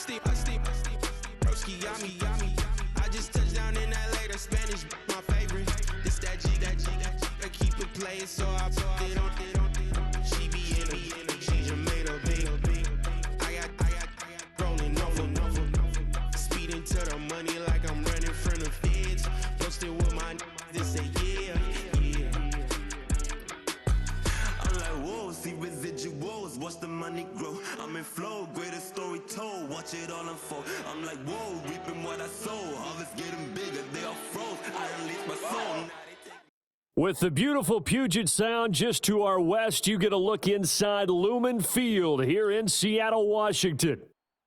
Broski got me. I just touched down in LA, the Spanish, my favorite. This that G, I keep it playing, so I put it on. She be in it, she just made a big. I got rolling over. Speeding to the money like I'm running from the feds. Posted with my they say yeah. I'm like, whoa, see residuals, watch the money grow. I'm in flow, greatest story told, watch it all unfold. I'm like, whoa, reaping what I sow, harvest getting bigger, they all froze, I unleashed my soul. With the beautiful Puget Sound just to our west, you get a look inside Lumen Field here in Seattle, Washington.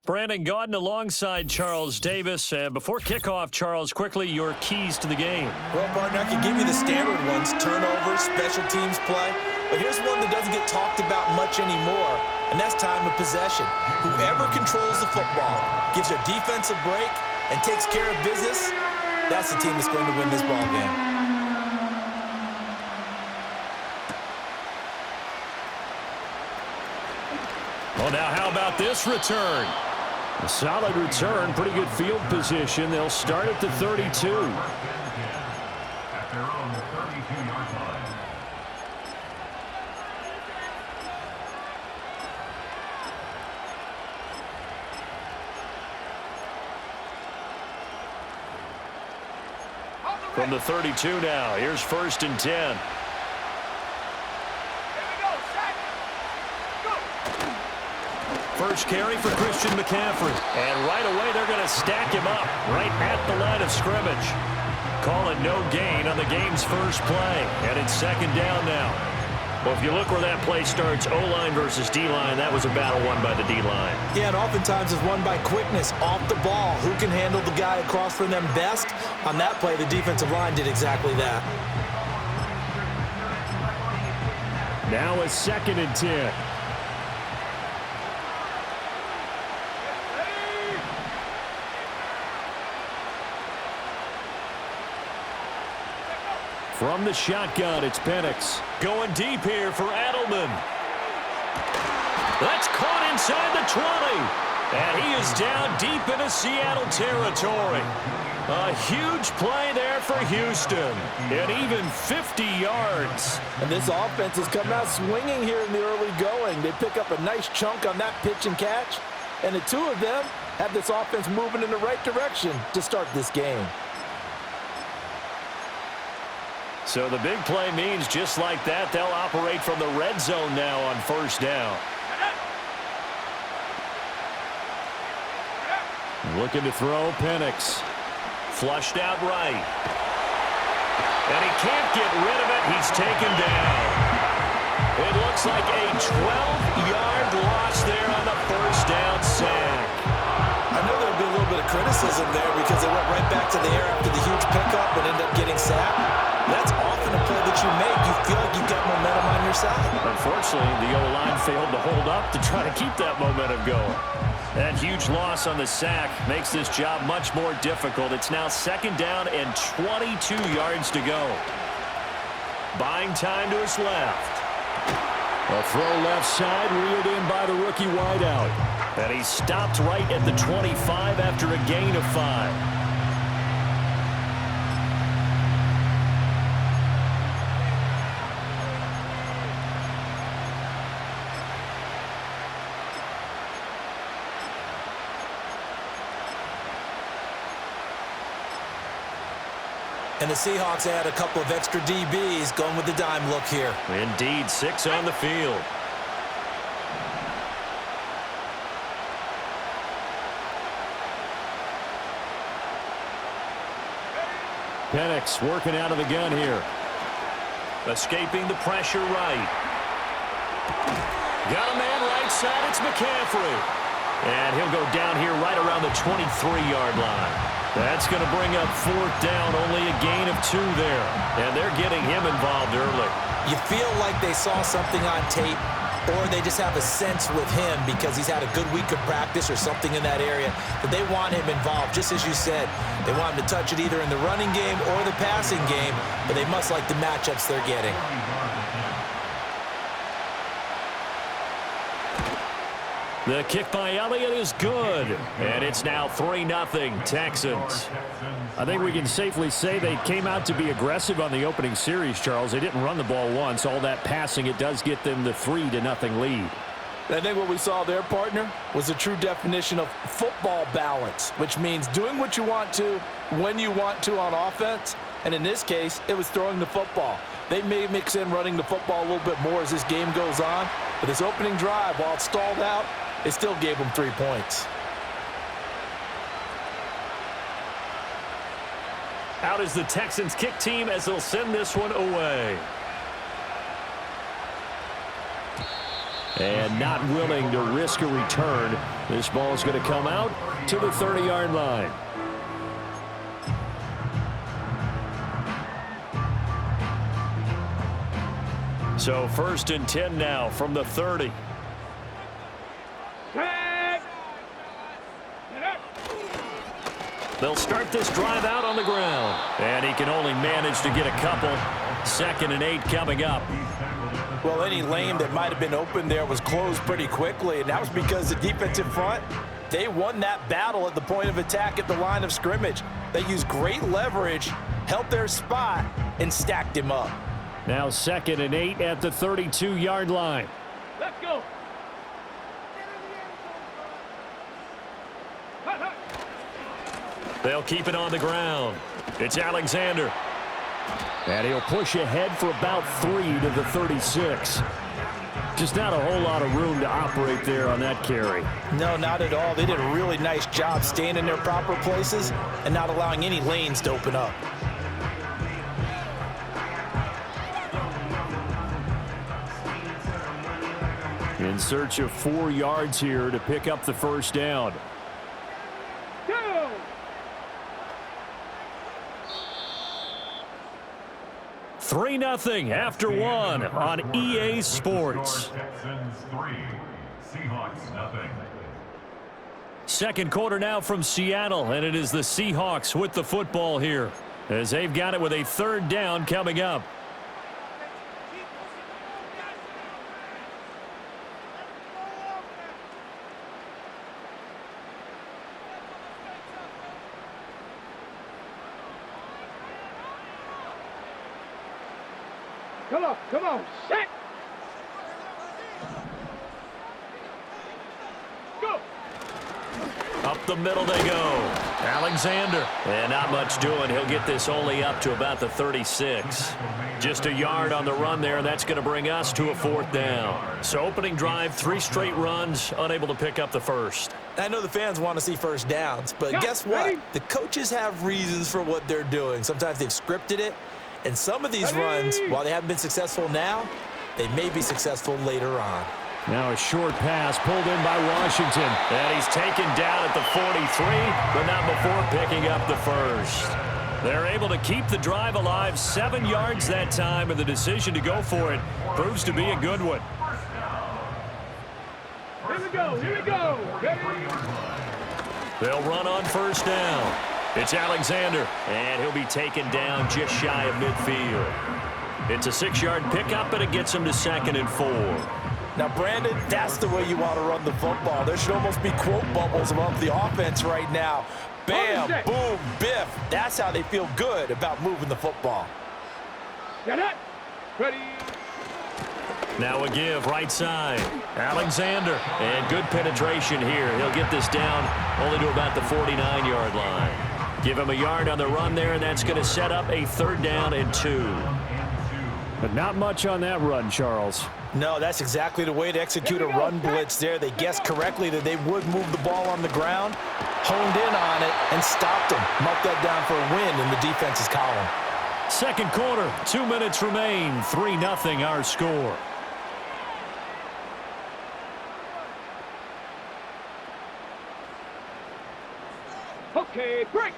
Brandon Gaudin alongside Charles Davis. Before kickoff, Charles, quickly your keys to the game. Well, partner, I can give you the standard ones, turnovers, special teams play. But here's one that doesn't get talked about much anymore, and that's time of possession. Whoever controls the football, gives their defense a break, and takes care of business, that's the team that's going to win this ball game. Well, now how about this return? A solid return, pretty good field position. They'll start at the 32. At their own 32-yard line. From the 32 now, here's 1st and 10. First carry for Christian McCaffrey. And right away, they're going to stack him up right at the line of scrimmage. Call it no gain on the game's first play. And it's 2nd down now. Well, if you look where that play starts, O-line versus D-line, that was a battle won by the D-line. Yeah, and oftentimes it's won by quickness off the ball. Who can handle the guy across from them best? On that play, the defensive line did exactly that. Now it's 2nd and 10. From the shotgun, it's Penix. Going deep here for Edelman. That's caught inside the 20. And he is down deep into Seattle territory. A huge play there for Houston. And even 50 yards. And this offense has come out swinging here in the early going. They pick up a nice chunk on that pitch and catch. And the two of them have this offense moving in the right direction to start this game. So the big play means just like that, they'll operate from the red zone now on 1st down. Looking to throw, Penix. Flushed out right. And he can't get rid of it. He's taken down. It looks like a 12-yard loss there on the 1st down sack. I know there'll be a little bit of criticism there because they went right back to the air after the huge pickup and ended up getting sacked. That's often a play that you make. You feel like you've got momentum on your side. Unfortunately, the O-line failed to hold up to try to keep that momentum going. That huge loss on the sack makes this job much more difficult. It's now 2nd down and 22 yards to go. Buying time to his left. A throw left side, reeled in by the rookie wideout. And he stopped right at the 25 after a gain of 5. And the Seahawks add a couple of extra DBs going with the dime look here. Indeed, 6 on the field. Penix working out of the gun here. Escaping the pressure right. Got a man right side, it's McCaffrey. And he'll go down here right around the 23-yard line. That's going to bring up 4th down, only a gain of 2 there. And they're getting him involved early. You feel like they saw something on tape, or they just have a sense with him because he's had a good week of practice or something in that area that they want him involved. Just as you said, they want him to touch it either in the running game or the passing game, but they must like the matchups they're getting. The kick by Elliott is good, and it's now 3-0 Texans. I think we can safely say they came out to be aggressive on the opening series, Charles. They didn't run the ball once. All that passing, it does get them the 3-0 lead. I think what we saw there, partner, was a true definition of football balance, which means doing what you want to, when you want to on offense, and in this case, it was throwing the football. They may mix in running the football a little bit more as this game goes on, but this opening drive, while it stalled out, it still gave them 3 points. Out is the Texans kick team as they'll send this one away. And not willing to risk a return. This ball is going to come out to the 30-yard line. So 1st and 10 now from the 30. They'll start this drive out on the ground. And he can only manage to get a couple. 2nd and 8 coming up. Well, any lane that might have been open there was closed pretty quickly, and that was because the defensive front, they won that battle at the point of attack at the line of scrimmage. They used great leverage, held their spot, and stacked him up. Now 2nd and 8 at the 32-yard line. Let's go. They'll keep it on the ground. It's Alexander. And he'll push ahead for about 3 to the 36. Just not a whole lot of room to operate there on that carry. No, not at all. They did a really nice job staying in their proper places and not allowing any lanes to open up. In search of 4 yards here to pick up the first down. 3-0 after 1 on EA Sports. Texans 3, Seahawks nothing. Second quarter now from Seattle, and it is the Seahawks with the football here as they've got it with a 3rd down coming up. Come on, set. Go. Up the middle they go. Alexander. And not much doing. He'll get this only up to about the 36. Just a yard on the run there. That's going to bring us to a 4th down. So opening drive, 3 straight runs, unable to pick up the first. I know the fans want to see first downs, but guess what? The coaches have reasons for what they're doing. Sometimes they've scripted it. And some of these runs, while they haven't been successful now, they may be successful later on. Now a short pass pulled in by Washington. And he's taken down at the 43, but not before picking up the first. They're able to keep the drive alive, 7 yards that time, and the decision to go for it proves to be a good one. Here we go. They'll run on first down. It's Alexander, and he'll be taken down just shy of midfield. It's a 6-yard pickup, and it gets him to 2nd and 4. Now, Brandon, that's the way you want to run the football. There should almost be quote bubbles above the offense right now. Bam, boom, biff. That's how they feel good about moving the football. Get it. Ready. Now a give right side. Alexander, and good penetration here. He'll get this down only to about the 49-yard line. Give him a yard on the run there, and that's going to set up a 3rd down and 2. But not much on that run, Charles. No, that's exactly the way to execute a run blitz there. They guessed correctly that they would move the ball on the ground, honed in on it, and stopped them. Mark that down for a win in the defense's column. Second quarter, 2 minutes remain, 3-0 our score. Okay, break.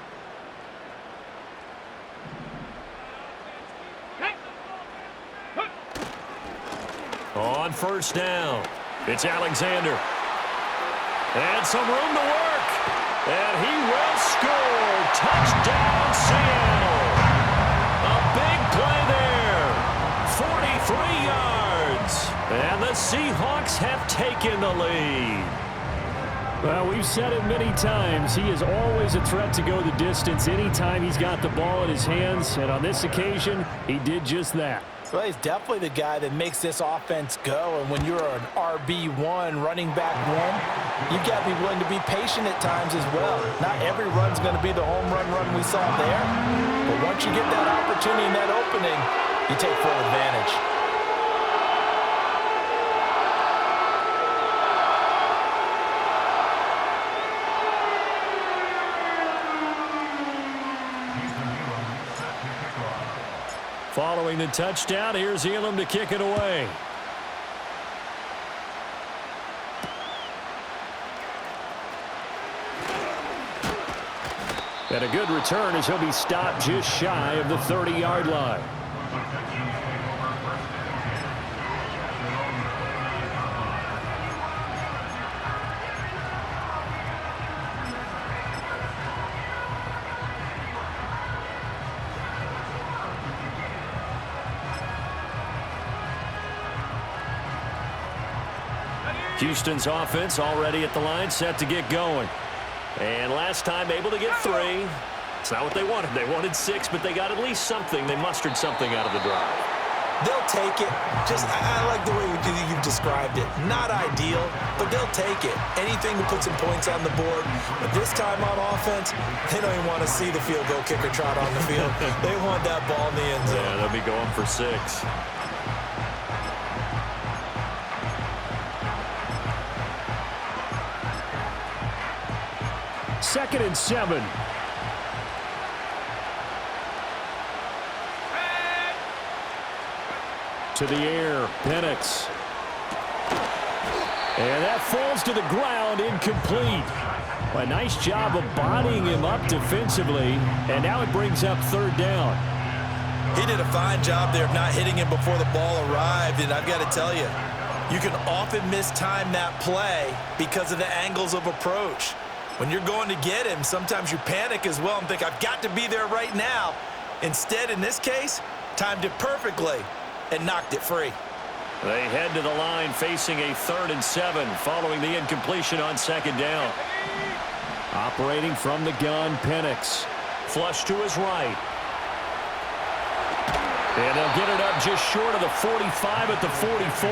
On first down, it's Alexander. And some room to work. And he will score. Touchdown, Seattle. A big play there. 43 yards. And the Seahawks have taken the lead. Well, we've said it many times. He is always a threat to go the distance anytime he's got the ball in his hands. And on this occasion, he did just that. Well, he's definitely the guy that makes this offense go. And when you're an RB1 running back one, you've got to be willing to be patient at times as well. Not every run's going to be the home run we saw there. But once you get that opportunity and that opening, you take full advantage. Following the touchdown, here's Elam to kick it away. And a good return as he'll be stopped just shy of the 30-yard line. Houston's offense already at the line, set to get going. And last time able to get 3. It's not what they wanted. They wanted 6, but they got at least something. They mustered something out of the drive. They'll take it. I like the way you've described it. Not ideal, but they'll take it. Anything to put some points on the board. But this time on offense, they don't even want to see the field goal kicker trot on the field. They want that ball in the end zone. Yeah, they'll be going for 6. Second and 7. To the air, Penix. And that falls to the ground, incomplete. A nice job of bodying him up defensively, and now it brings up 3rd down. He did a fine job there of not hitting him before the ball arrived, and I've got to tell you, you can often mistime that play because of the angles of approach. When you're going to get him, sometimes you panic as well and think, I've got to be there right now. Instead, in this case, timed it perfectly and knocked it free. They head to the line facing a 3rd and 7 following the incompletion on 2nd down. Operating from the gun, Penix. Flush to his right. And they'll get it up just short of the 45 at the 44.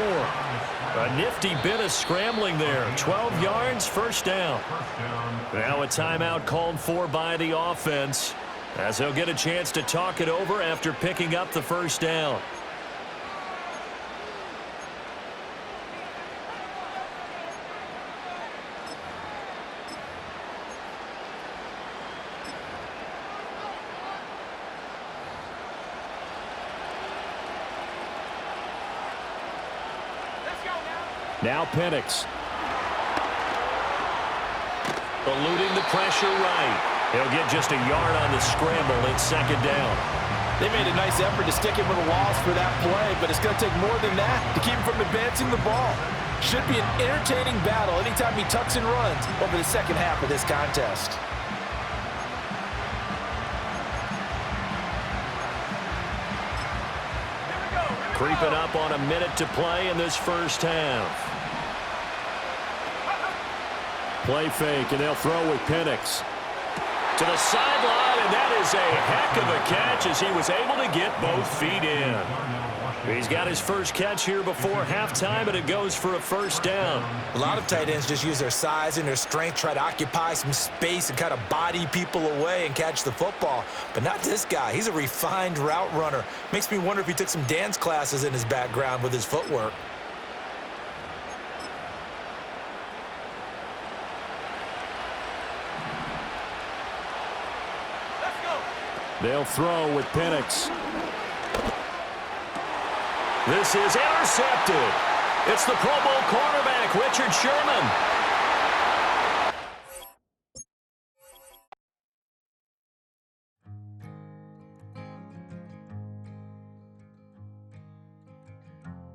A nifty bit of scrambling there. 12 yards, 1st down. Now a timeout called for by the offense as they'll get a chance to talk it over after picking up the 1st down. Now Penix. Eluding the pressure right. He'll get just a yard on the scramble. It's 2nd down. They made a nice effort to stick him with a loss for that play, but it's going to take more than that to keep him from advancing the ball. Should be an entertaining battle anytime he tucks and runs over the second half of this contest. Creeping up on a minute to play in this 1st half. Play fake, and they'll throw with Penix. To the sideline, and that is a heck of a catch as he was able to get both feet in. He's got his first catch here before halftime, and it goes for a 1st down. A lot of tight ends just use their size and their strength, try to occupy some space and kind of body people away and catch the football. But not this guy. He's a refined route runner. Makes me wonder if he took some dance classes in his background with his footwork. They'll throw with Penix. This is intercepted. It's the Pro Bowl cornerback, Richard Sherman.